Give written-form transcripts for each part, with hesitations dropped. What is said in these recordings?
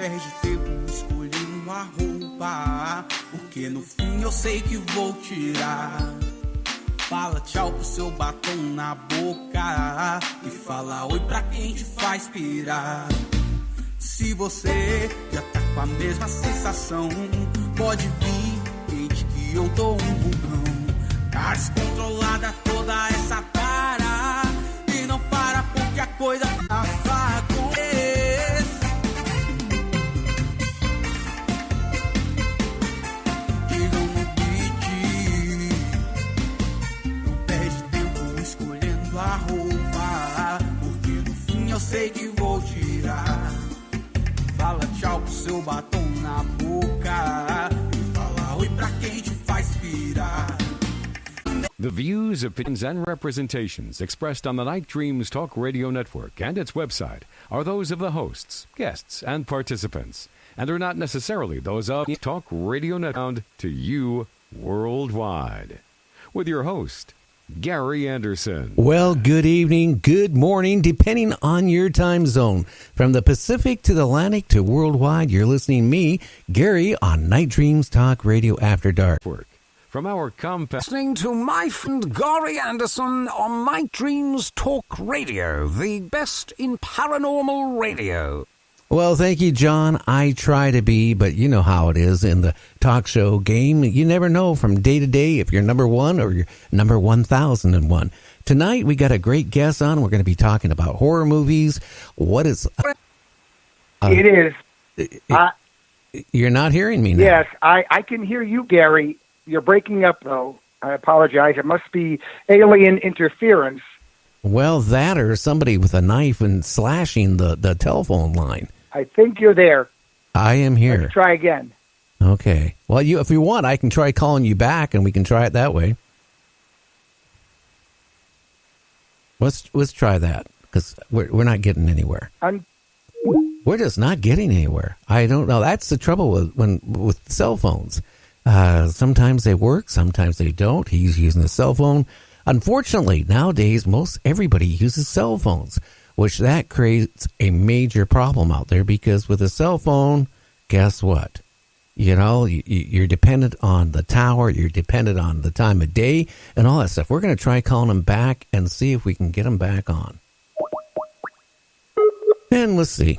perde tempo escolhendo a roupa, porque no fim eu sei que vou tirar. Fala tchau pro seu batom na boca e fala oi pra quem te faz pirar. Se você já tá com a mesma sensação, pode vir, desde que eu dou um bugão. Tá descontrolada toda essa cara e não para porque a coisa tá fraca. Digam no beat, não perde tempo escolhendo a roupa, porque no fim eu sei que vou tirar. Fala tchau pro seu batom na boca e fala oi pra quem te faz pirar. The views, opinions, and representations expressed on the Night Dreams Talk Radio Network and its website are those of the hosts, guests, and participants, and are not necessarily those of Talk Radio Network to you worldwide. With your host, Gary Anderson. Well, good evening, good morning, depending on your time zone. From the Pacific to the Atlantic to worldwide, you're listening to me, Gary, on Night Dreams Talk Radio After Dark. From our compact... Listening to my friend Gary Anderson on Night Dreams Talk Radio, the best in paranormal radio. Well, thank you, John. I try to be, but you know how it is in the talk show game. You never know from day to day if you're number one or you're number 1001. Tonight, we got a great guest on. We're going to be talking about horror movies. What is... it is. You're not hearing me now. Yes, I can hear you, Gary. You're breaking up, though. I apologize. It must be alien interference. Well, that or somebody with a knife and slashing the telephone line. I think you're there. I am here. Let's try again. Okay. Well, if you want, I can try calling you back, and we can try it that way. Let's try that, because we're not getting anywhere. We're just not getting anywhere. I don't know. That's the trouble with cell phones. Sometimes they work, sometimes they don't. He's using a cell phone. Unfortunately, nowadays, most everybody uses cell phones, which that creates a major problem out there, because with a cell phone, guess what? You know, you're dependent on the tower, you're dependent on the time of day, and all that stuff. We're going to try calling him back and see if we can get him back on. And let's see.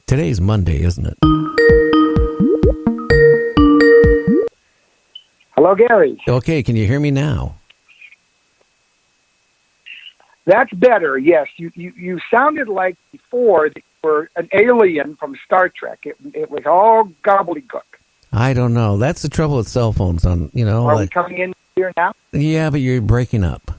Today's Monday, isn't it? Hello, Gary. Okay, can you hear me now? That's better, yes. You sounded like before that you were an alien from Star Trek. It was all gobbledygook. I don't know. That's the trouble with cell phones. Are we coming in here now? Yeah, but you're breaking up.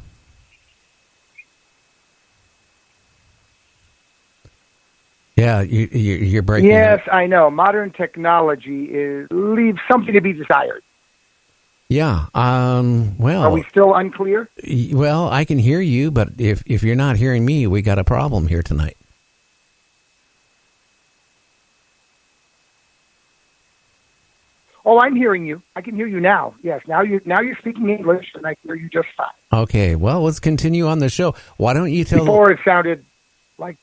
Yeah, you're breaking up. Yes, I know. Modern technology leaves something to be desired. Yeah. Well, are we still unclear? Well, I can hear you, but if you're not hearing me, we got a problem here tonight. Oh, I'm hearing you. I can hear you now. Yes, now you're speaking English, and I hear you just fine. Okay. Well, let's continue on the show. Why don't you tell? Before it sounded like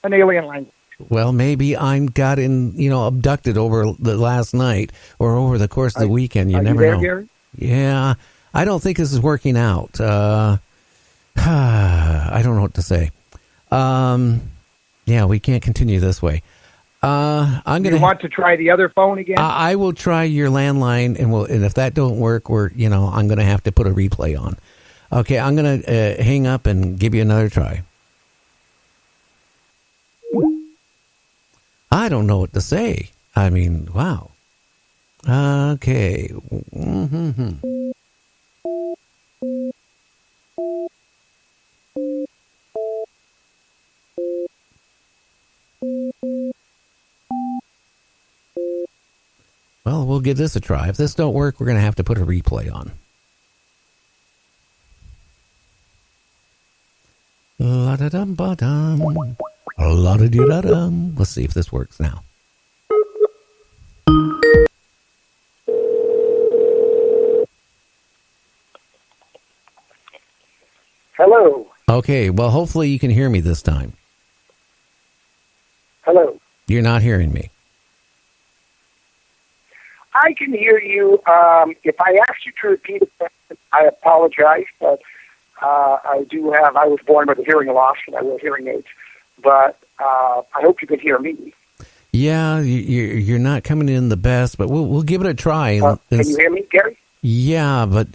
an alien language. Well, maybe I got abducted over the last night or over the course of the weekend. You never know. Gary? Yeah, I don't think this is working out. I don't know what to say. Yeah, we can't continue this way. I'm gonna. You want to try the other phone again? I will try your landline, and if that don't work, I'm going to have to put a replay on. Okay, I'm going to hang up and give you another try. I don't know what to say. I mean, wow. Okay. Mm-hmm. Well, we'll give this a try. If this don't work, we're going to have to put a replay on. La-da-dum-ba-dum. La-da-dee-da-dum. Let's see if this works now. Hello. Okay, well, hopefully you can hear me this time. Hello. You're not hearing me. I can hear you. If I ask you to repeat it, I apologize, but I was born with a hearing loss and I wear hearing aids, but I hope you can hear me. Yeah, you're not coming in the best, but we'll give it a try. Can you hear me, Gary? Yeah, but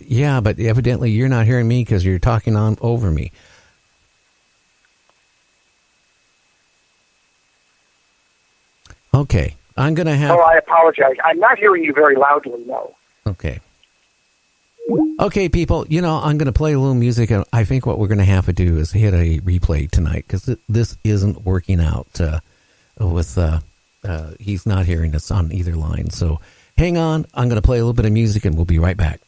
evidently you're not hearing me because you're talking on over me. Okay, I'm going to have... Oh, I apologize. I'm not hearing you very loudly, no. Okay. Okay, people, I'm going to play a little music, and I think what we're going to have to do is hit a replay tonight because this isn't working out with... he's not hearing us on either line. So hang on. I'm going to play a little bit of music, and we'll be right back.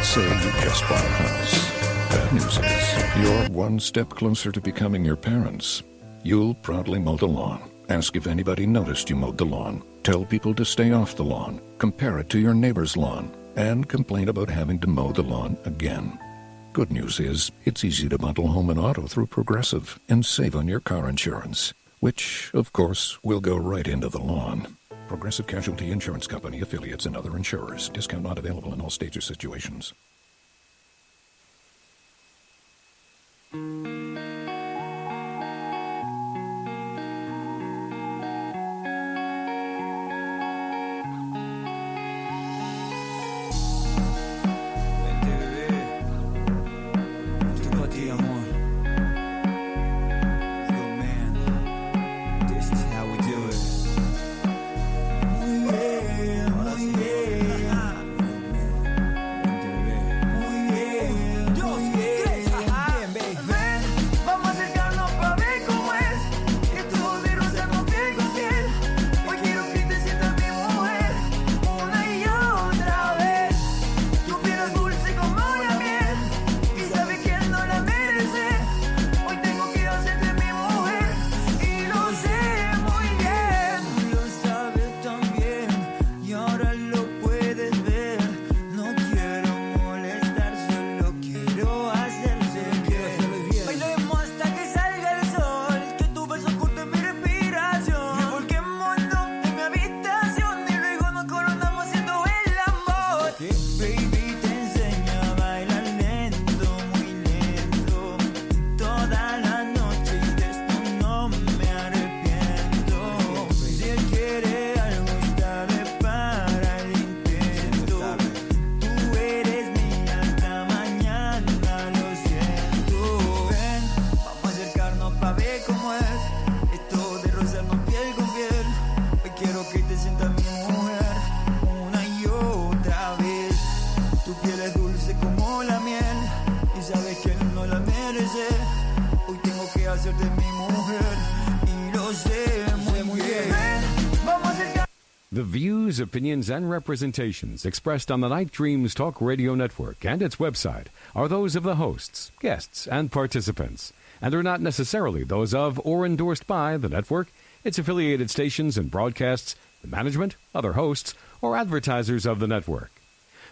Say you just bought a house. Bad news is, you're one step closer to becoming your parents. You'll proudly mow the lawn. Ask if anybody noticed you mowed the lawn. Tell people to stay off the lawn. Compare it to your neighbor's lawn. And complain about having to mow the lawn again. Good news is, it's easy to bundle home and auto through Progressive and save on your car insurance, which, of course, will go right into the lawn. Progressive Casualty Insurance Company, affiliates, and other insurers. Discount not available in all states or situations. The views, opinions, and representations expressed on the Night Dreams Talk Radio Network and its website are those of the hosts, guests, and participants, and are not necessarily those of or endorsed by the network, its affiliated stations and broadcasts, the management, other hosts, or advertisers of the network.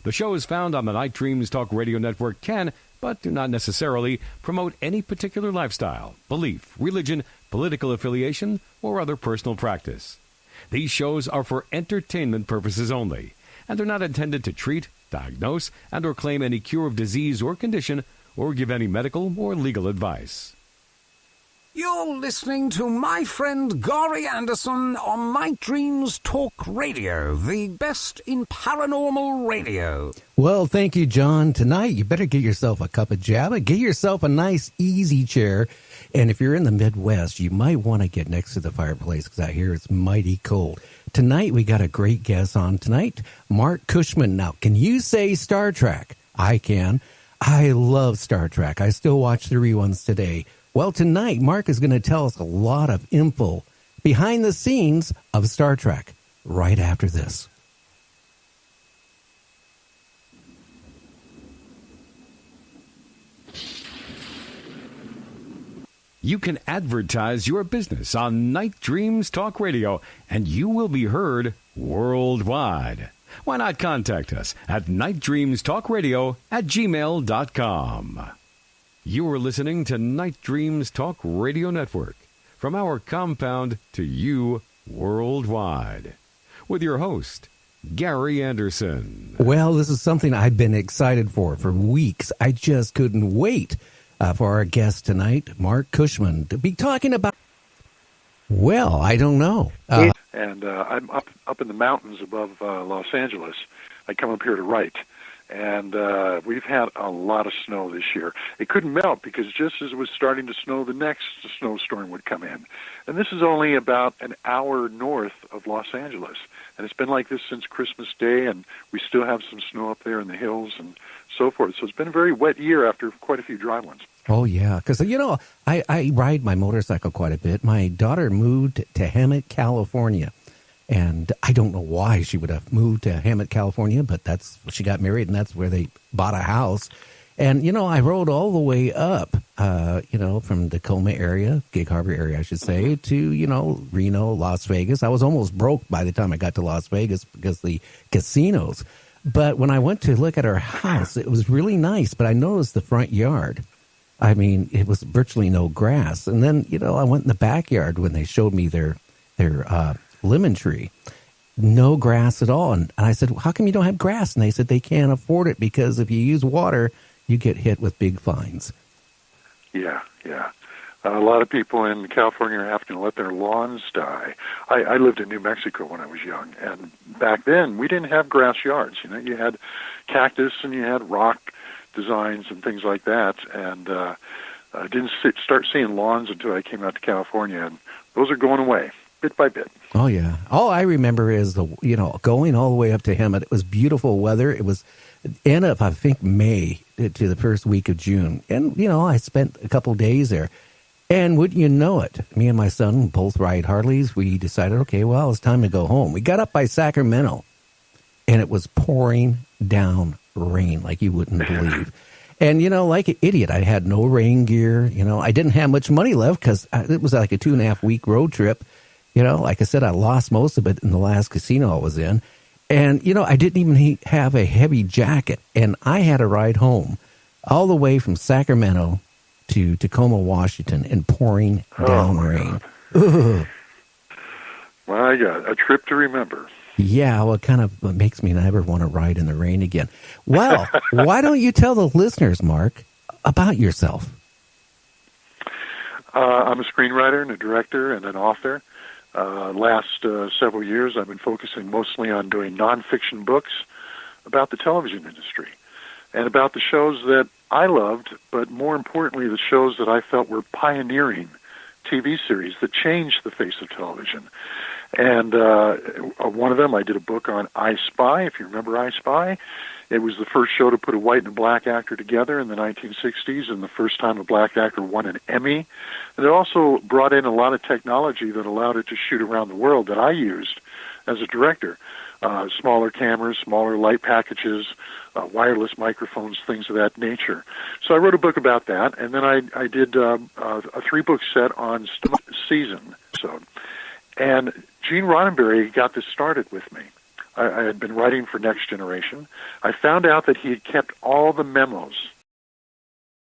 The shows found on the Night Dreams Talk Radio Network can, but do not necessarily, promote any particular lifestyle, belief, religion, political affiliation, or other personal practice. These shows are for entertainment purposes only, and are not intended to treat, diagnose and or claim any cure of disease or condition, or give any medical or legal advice. You're listening to my friend Gary Anderson on My Dreams Talk Radio, the best in paranormal radio. Well, thank you, John. Tonight, you better get yourself a cup of Java. Get yourself a nice, easy chair. And if you're in the Midwest, you might want to get next to the fireplace because I hear it's mighty cold. Tonight, we got a great guest on tonight, Mark Cushman. Now, can you say Star Trek? I can. I love Star Trek. I still watch the reruns today. Well, tonight, Mark is going to tell us a lot of info behind the scenes of Star Trek right after this. You can advertise your business on Night Dreams Talk Radio, and you will be heard worldwide. Why not contact us at nightdreamstalkradio@gmail.com. You are listening to Night Dreams Talk Radio Network, from our compound to you worldwide, with your host, Gary Anderson. Well, this is something I've been excited for weeks. I just couldn't wait for our guest tonight, Mark Cushman, to be talking about, well, I don't know. And I'm up in the mountains above Los Angeles. I come up here to write. And we've had a lot of snow this year. It couldn't melt because just as it was starting to snow, the next snowstorm would come in. And this is only about an hour north of Los Angeles. And it's been like this since Christmas Day, and we still have some snow up there in the hills and so forth. So it's been a very wet year after quite a few dry ones. Oh, yeah, because, you know, I ride my motorcycle quite a bit. My daughter moved to Hemet, California. And I don't know why she would have moved to Hemet, California, but she got married, and that's where they bought a house. And, you know, I rode all the way up, from Tacoma area, Gig Harbor area, I should say, to, Reno, Las Vegas. I was almost broke by the time I got to Las Vegas because the casinos. But when I went to look at her house, it was really nice, but I noticed the front yard. I mean, it was virtually no grass. And then, I went in the backyard when they showed me their lemon tree. No grass at all. And I said, well, how come you don't have grass? And they said they can't afford it because if you use water, you get hit with big fines. Yeah. A lot of people in California are having to let their lawns die. I lived in New Mexico when I was young, and back then we didn't have grass yards. You had cactus and you had rock designs and things like that, and I didn't start seeing lawns until I came out to California, and those are going away bit by bit. Oh, yeah. All I remember is, going all the way up to Hemet. It was beautiful weather. It was end of, I think, May to the first week of June. And, I spent a couple of days there. And wouldn't you know it, me and my son both ride Harleys. We decided, okay, well, it's time to go home. We got up by Sacramento, and it was pouring down rain like you wouldn't believe. And, like an idiot, I had no rain gear. I didn't have much money left because it was like a 2.5-week road trip. Like I said, I lost most of it in the last casino I was in. And, I didn't even have a heavy jacket. And I had to ride home all the way from Sacramento to Tacoma, Washington, in pouring down rain. My God, a trip to remember. Yeah, well, it kind of makes me never want to ride in the rain again. Well, why don't you tell the listeners, Mark, about yourself? I'm a screenwriter and a director and an author. Last several years, I've been focusing mostly on doing nonfiction books about the television industry and about the shows that I loved, but more importantly, the shows that I felt were pioneering TV series that changed the face of television. And one of them, I did a book on I Spy, if you remember I Spy. It was the first show to put a white and a black actor together in the 1960s, and the first time a black actor won an Emmy. And it also brought in a lot of technology that allowed it to shoot around the world that I used as a director. Smaller cameras, smaller light packages, wireless microphones, things of that nature. So I wrote a book about that, and then I did a 3-book set on season. And Gene Roddenberry got this started with me. I had been writing for Next Generation. I found out that he had kept all the memos